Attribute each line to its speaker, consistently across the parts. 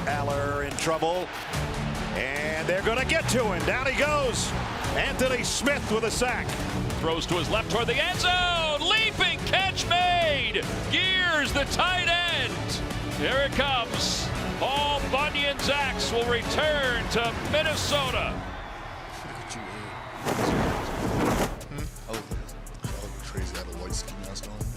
Speaker 1: Aller in trouble, and they're going to get to him. Down he goes. Anthony Smith with a sack.
Speaker 2: Throws to his left toward the end zone. Leaping catch made. Gears, the tight end. Here it comes. Paul Bunyan's axe will return to Minnesota.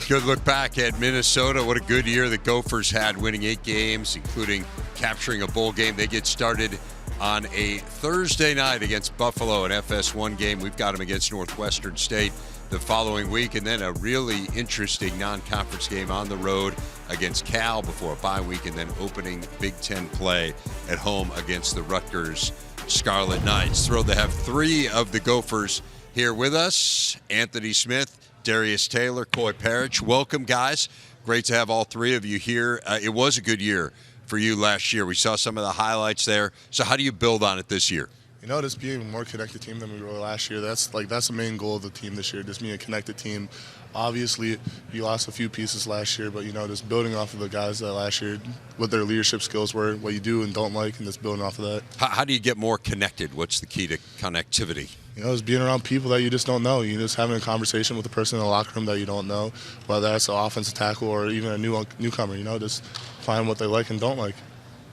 Speaker 3: Good look back at Minnesota. What a good year the Gophers had, winning 8 games, including capturing a bowl game. They get started on a Thursday night against Buffalo, an FS1 game. We've got them against Northwestern State the following week, and then a really interesting non-conference game on the road against Cal before a bye week, and then opening Big Ten play at home against the Rutgers Scarlet Knights. Thrilled to have 3 of the Gophers here with us. Anthony Smith, Darius Taylor, Coy Perich. Welcome, guys. Great to have all 3 of you here. It was a good year for you last year. We saw some of the highlights there. So how do you build on it this year?
Speaker 4: You know, just being a more connected team than we were last year. That's the main goal of the team this year, just being a connected team. Obviously, you lost a few pieces last year, but, you know, just building off of the guys that last year, what their leadership skills were, what you do and don't like, and just building off of that.
Speaker 3: How do you get more connected? What's the key to connectivity?
Speaker 4: You know, just being around people that you just don't know. You just having a conversation with a person in the locker room that you don't know, whether that's an offensive tackle or even a newcomer, you know, just find what they like and don't like.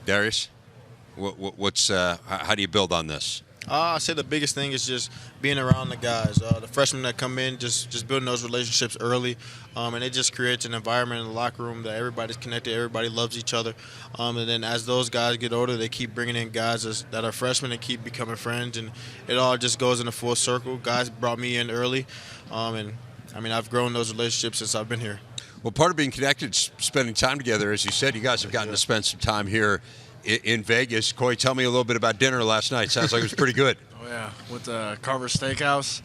Speaker 3: Darius, how do you build on this?
Speaker 5: I say the biggest thing is just being around the guys. The freshmen that come in, just building those relationships early, and it just creates an environment in the locker room that everybody's connected, everybody loves each other. And then as those guys get older, they keep bringing in guys that are freshmen and keep becoming friends, and it all just goes in a full circle. Guys brought me in early, and I mean, I've grown those relationships since I've been here.
Speaker 3: Well, part of being connected is spending time together. As you said, you guys have gotten to spend some time here in Vegas. Coy, tell me a little bit about dinner last night. Sounds like it was pretty good.
Speaker 6: Oh yeah, with the Carver Steakhouse.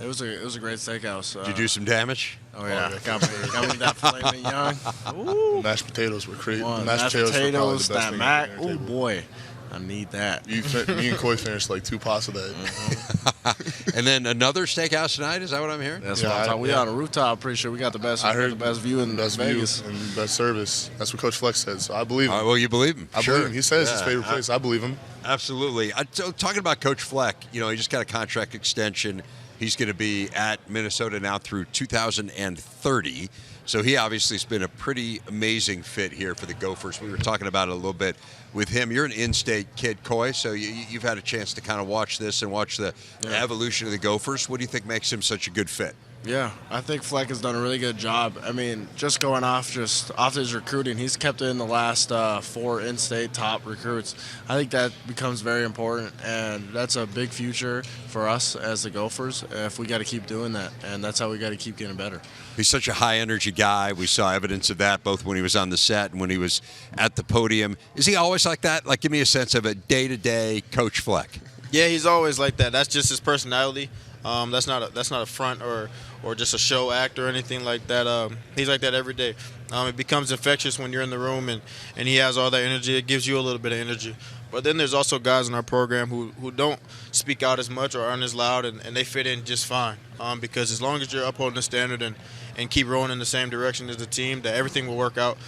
Speaker 6: It was a great steakhouse.
Speaker 3: Did you do some damage?
Speaker 6: Oh yeah, got me that filet mignon.
Speaker 4: Ooh. Mashed potatoes were crazy.
Speaker 6: Mashed potatoes, that mac. Oh boy, I need that.
Speaker 4: Me and Coy finished like 2 pots of that.
Speaker 3: Mm-hmm. And then another steakhouse tonight. Is that what I'm hearing?
Speaker 6: That's what I'm talking. We on a rooftop. Pretty sure we got the best.
Speaker 4: I heard
Speaker 6: the best view in
Speaker 4: best
Speaker 6: Vegas.
Speaker 4: view and best service. That's what Coach Fleck said. So I believe him.
Speaker 3: Well, you believe him.
Speaker 4: I believe him. He says his favorite place. I believe him.
Speaker 3: Absolutely. So talking about Coach Fleck, you know, he just got a contract extension. He's going to be at Minnesota now through 2030. So he obviously has been a pretty amazing fit here for the Gophers. We were talking about it a little bit with him. You're an in-state kid, Coy, so you've had a chance to kind of watch this and watch the evolution of the Gophers. What do you think makes him such a good fit?
Speaker 6: Yeah, I think Fleck has done a really good job. I mean, just going off his recruiting, he's kept in the last 4 in-state top recruits. I think that becomes very important, and that's a big future for us as the Gophers if we got to keep doing that, and that's how we got to keep getting better.
Speaker 3: He's such a high-energy guy. We saw evidence of that both when he was on the set and when he was at the podium. Is he always like that? Like, give me a sense of a day-to-day Coach Fleck.
Speaker 5: Yeah, he's always like that. That's just his personality. That's not a front or just a show act or anything like that. He's like that every day. It becomes infectious when you're in the room and he has all that energy. It gives you a little bit of energy. But then there's also guys in our program who don't speak out as much or aren't as loud, and they fit in just fine. Because as long as you're upholding the standard and keep rowing in the same direction as the team, that everything will work out.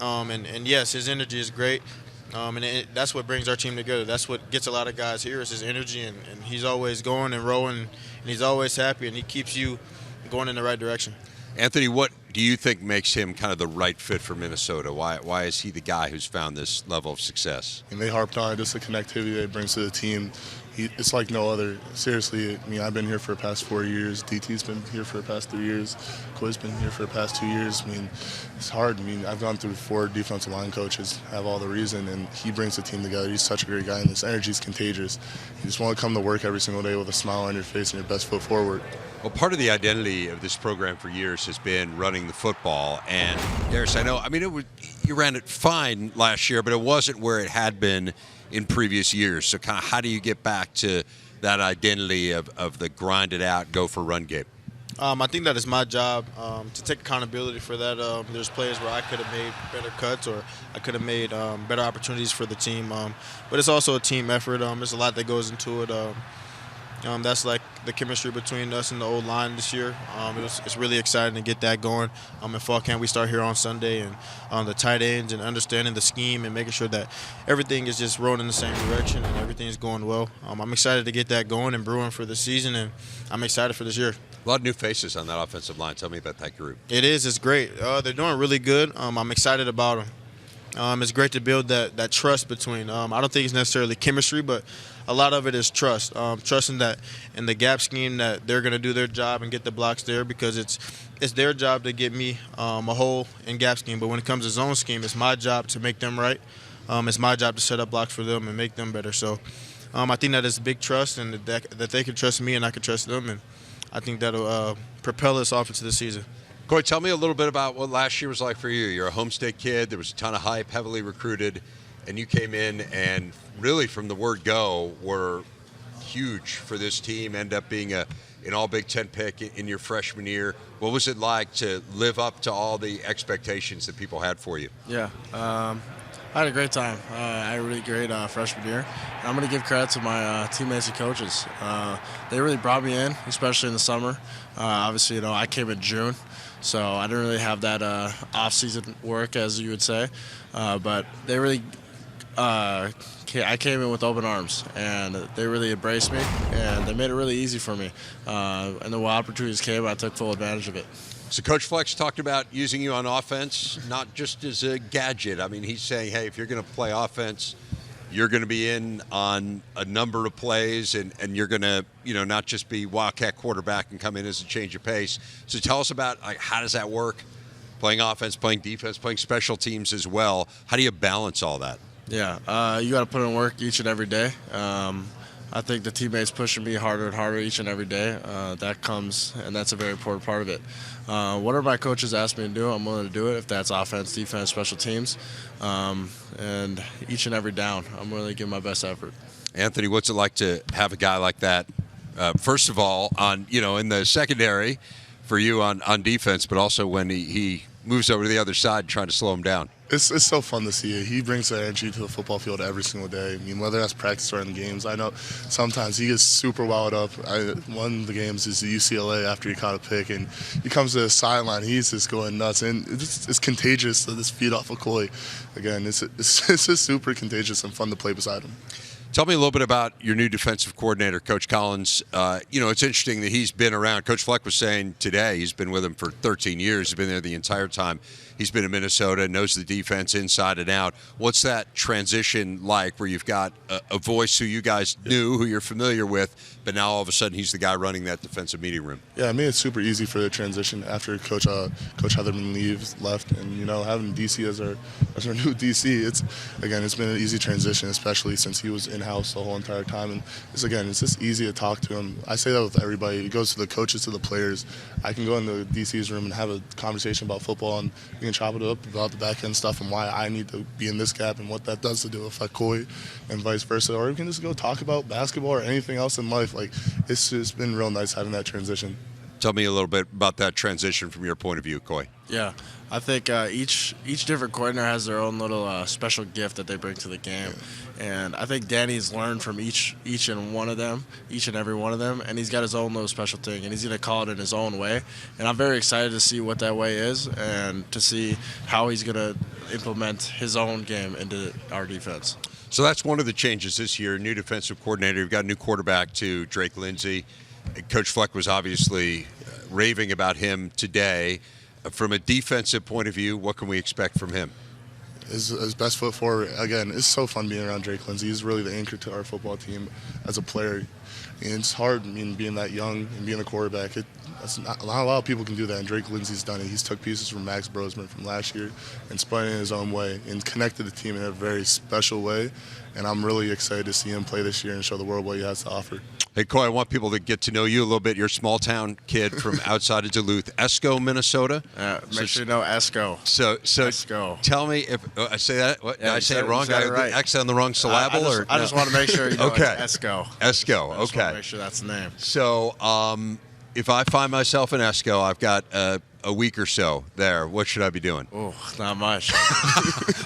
Speaker 5: And yes, his energy is great. That's what brings our team together. That's what gets a lot of guys here is his energy, and he's always going and rowing, and he's always happy, and he keeps you going in the right direction.
Speaker 3: Anthony, what do you think makes him kind of the right fit for Minnesota? Why is he the guy who's found this level of success?
Speaker 4: And they harped on just the connectivity that he brings to the team. It's like no other. Seriously, I mean, I've been here for the past 4 years. DT's been here for the past 3 years. Coy's been here for the past 2 years. I mean, it's hard. I mean, I've gone through 4 defensive line coaches, have all the reason, and he brings the team together. He's such a great guy, and his energy is contagious. You just want to come to work every single day with a smile on your face and your best foot forward.
Speaker 3: Well, part of the identity of this program for years has been running the football. And, Darius, I know, I mean, you ran it fine last year, but it wasn't where it had been in previous years. So kind of how do you get back to that identity of the grinded out, go for run game?
Speaker 5: I think that is my job to take accountability for that. There's plays where I could have made better cuts or I could have made better opportunities for the team. But it's also a team effort. There's a lot that goes into it. That's like the chemistry between us and the old line this year. It's really exciting to get that going. In fall camp, we start here on Sunday, and the tight ends and understanding the scheme and making sure that everything is just rolling in the same direction and everything is going well. I'm excited to get that going and brewing for the season, and I'm excited for this year.
Speaker 3: A lot of new faces on that offensive line. Tell me about that group.
Speaker 5: It is. It's great. They're doing really good. I'm excited about them. It's great to build that trust between. I don't think it's necessarily chemistry, but a lot of it is trust. Trusting that in the gap scheme that they're going to do their job and get the blocks there, because it's their job to get me a hole in gap scheme. But when it comes to zone scheme, it's my job to make them right. It's my job to set up blocks for them and make them better. So I think that is a big trust, and that they can trust me and I can trust them. And I think that'll propel us off into the season.
Speaker 3: Coy, tell me a little bit about what last year was like for you. You're a home-state kid. There was a ton of hype, heavily recruited, and you came in and really from the word go were huge for this team, end up being an all-Big Ten pick in your freshman year. What was it like to live up to all the expectations that people had for you?
Speaker 6: Yeah, I had a great time. I had a really great freshman year. And I'm going to give credit to my teammates and coaches. They really brought me in, especially in the summer. Obviously, I came in June, so I didn't really have that off-season work, as you would say. But they really I came in with open arms, and they really embraced me, and they made it really easy for me. And then when opportunities came, I took full advantage of it.
Speaker 3: So Coach Fleck's talked about using you on offense, not just as a gadget. I mean, he's saying, hey, if you're going to play offense, you're going to be in on a number of plays, and you're going to, not just be Wildcat quarterback and come in as a change of pace. So tell us about how does that work? Playing offense, playing defense, playing special teams as well. How do you balance all that?
Speaker 6: Yeah, you got to put in work each and every day. I think the teammates pushing me harder and harder each and every day. That comes, and that's a very important part of it. Whatever my coaches ask me to do, I'm willing to do it, if that's offense, defense, special teams. And each and every down, I'm willing to give my best effort.
Speaker 3: Anthony, what's it like to have a guy like that, first of all, on in the secondary for you on defense, but also when he moves over to the other side trying to slow him down?
Speaker 4: It's so fun to see it. He brings that energy to the football field every single day. I mean, whether that's practice or in the games, I know sometimes he gets super wound up. One of the games is the UCLA after he caught a pick, and he comes to the sideline. He's just going nuts, and it's contagious to just feed off of Coy. Again, it's just super contagious and fun to play beside him.
Speaker 3: Tell me a little bit about your new defensive coordinator, Coach Collins. It's interesting that he's been around. Coach Fleck was saying today he's been with him for 13 years. He's been there the entire time. He's been in Minnesota, knows the defense inside and out. What's that transition like where you've got a voice who you guys knew, who you're familiar with, but now all of a sudden he's the guy running that defensive meeting room?
Speaker 4: Yeah, I mean, it's super easy for the transition after Coach Heatherman left, and having DC as our new DC. It's been an easy transition, especially since he was in-house the whole entire time. And it's just easy to talk to him. I say that with everybody. It goes to the coaches, to the players. I can go into DC's room and have a conversation about football, and we can chop it up about the back end stuff and why I need to be in this gap and what that does to do affect Coy, and vice versa. Or we can just go talk about basketball or anything else in life. It's just been real nice having that transition.
Speaker 3: Tell me a little bit about that transition from your point of view, Coy.
Speaker 6: Yeah, I think each different coordinator has their own little special gift that they bring to the game, and I think Danny's learned from each and every one of them, and he's got his own little special thing, and he's going to call it in his own way. And I'm very excited to see what that way is, and to see how he's going to implement his own game into our defense.
Speaker 3: So that's one of the changes this year. New defensive coordinator. You've got a new quarterback too, Drake Lindsey. Coach Fleck was obviously raving about him today. From a defensive point of view, what can we expect from him?
Speaker 4: His best foot forward. Again, it's so fun being around Drake Lindsey. He's really the anchor to our football team as a player. And it's hard, being that young and being a quarterback. Not a lot of people can do that, and Drake Lindsey's done it. He's took pieces from Max Brosman from last year and spun it in his own way and connected the team in a very special way. And I'm really excited to see him play this year and show the world what he has to offer.
Speaker 3: Hey, Coy, I want people to get to know you a little bit. You're a small-town kid from outside of Duluth, Esco, Minnesota.
Speaker 6: Make sure you know Esco.
Speaker 3: So
Speaker 6: Esco.
Speaker 3: Tell me if I say that. What, did I say it wrong?
Speaker 6: Did I right?
Speaker 3: X on the wrong syllable?
Speaker 6: I just want to make sure you know
Speaker 3: okay.
Speaker 6: It's Esco.
Speaker 3: Esco.
Speaker 6: I just want to make sure that's the name.
Speaker 3: So if I find myself in Esco, I've got a a week or so there, what should I be doing?
Speaker 6: Oh, not much.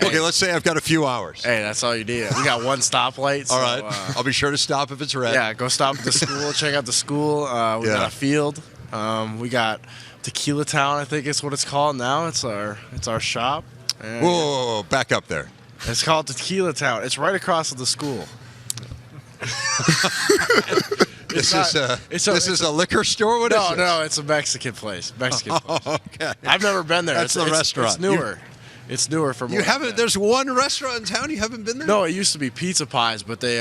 Speaker 3: Okay, let's say I've got a few hours.
Speaker 6: Hey, that's all you need. We got one stoplight. So,
Speaker 3: All right. I'll be sure to stop if it's red.
Speaker 6: Yeah, go stop at the school, check out the school. We got a field. We got Tequila Town, I think is what it's called now. It's our shop. And
Speaker 3: Whoa, back up there.
Speaker 6: it's called Tequila Town. It's right across from the school.
Speaker 3: This is a liquor store? What is this?
Speaker 6: No, it's a Mexican place. Mexican place.
Speaker 3: Okay.
Speaker 6: I've never been there.
Speaker 3: That's the restaurant.
Speaker 6: It's newer. It's newer for
Speaker 3: You haven't? There's one restaurant in town. You haven't been there?
Speaker 6: No, it used to be Pizza Pies, but they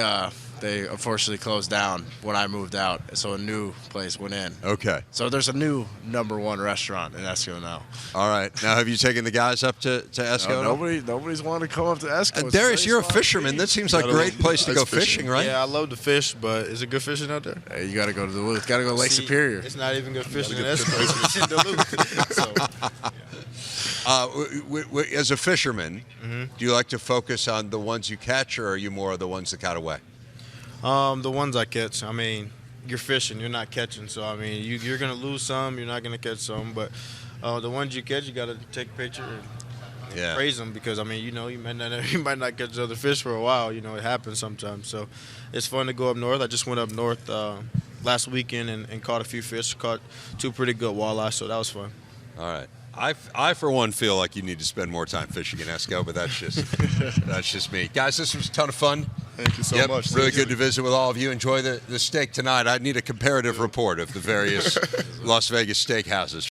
Speaker 6: unfortunately closed down when I moved out, so a new place went in.
Speaker 3: Okay.
Speaker 6: So there's a new #1 restaurant in Esco now.
Speaker 3: All right. Now, have you taken the guys up to Esco?
Speaker 6: Nobody's wanted to come up to Esco. It's
Speaker 3: Darius,
Speaker 6: very
Speaker 3: you're a
Speaker 6: fun.
Speaker 3: fisherman. That seems like a great place to go fishing, right?
Speaker 5: Yeah, I love to fish, but is it good fishing out there?
Speaker 6: Hey, you got to go to the Duluth. Got to go to Lake Superior.
Speaker 5: It's not even good fishing in Esco. It's in Duluth. So,
Speaker 3: As a fisherman,
Speaker 5: Mm-hmm.
Speaker 3: do you like to focus on the ones you catch, or are you more of the ones that got away?
Speaker 5: the ones I catch, I mean, you're fishing, you're not catching. So, I mean, you're going to lose some, you're not going to catch some. But the ones you catch, you got to take a picture and praise them because, I mean, you know, you might not catch other fish for a while. You know, it happens sometimes. So it's fun to go up north. I just went up north last weekend and caught a few fish, caught 2 pretty good walleyes, so that was fun.
Speaker 3: All right. I for one feel like you need to spend more time fishing in Esco, but that's just me. Guys, this was a ton of fun.
Speaker 4: Thank you so much.
Speaker 3: Really good to visit with all of you. Enjoy the steak tonight. I need a comparative report of the various Las Vegas steakhouses.